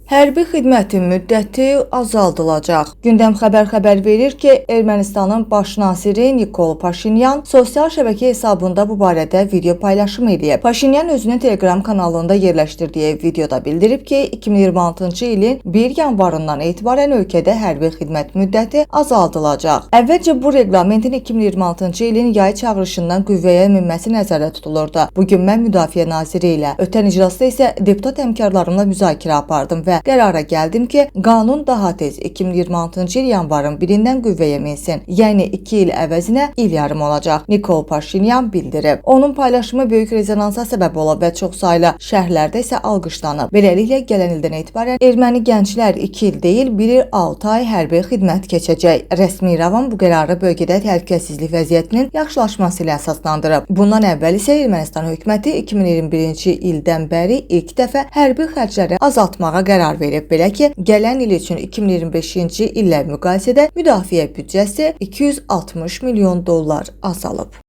Hərbi xidmətin müddəti azaldılacaq. Gündəm xəbər verir ki, Ermənistanın baş naziri Nikol Paşinyan sosial şəbəkə hesabında bu barədə video paylaşım edib. Paşinyan özünün Telegram kanalında yerləşdirdiyi videoda bildirib ki, 2026-cı ilin 1 yanvarından etibarən ölkədə hərbi xidmət müddəti azaldılacaq. Əvvəlcə bu reqlamentin 2026-cı ilin yay çağırışından qüvvəyə minməsi nəzərdə tutulurdu. Bugün mən Müdafiə naziri ilə, ötən iclasda isə deputat həmkarlarımla müzakirə apardım və qərara gəldim ki, qanun daha tez 2026-cı il yanvarın 1-dən qüvvəyə minsin. Yəni 2 il əvəzinə il yarım olacaq. Nikol Paşinyan bildirib. Onun paylaşımı böyük rezonansa səbəb olub və çoxsaylı şərhlərdə isə alqışlanıb. Beləliklə gələn ildən etibarən erməni gənclər 2 il deyil, 1 il 6 ay hərbi xidmət keçəcək. Rəsmi İrəvan bu qərarı bölgədə təhlükəsizlik vəziyyətinin yaxşılaşması ilə əsaslandırıb. Bundan əvvəl isə Ermənistan hökuməti 2021-ci ildən bəri ilk dəfə hərbi xərcləri azaltmağa qərar verib. Belə ki, gələn il üçün 2025-ci illə müqayisədə müdafiə büdcəsi $260 milyon azalıb.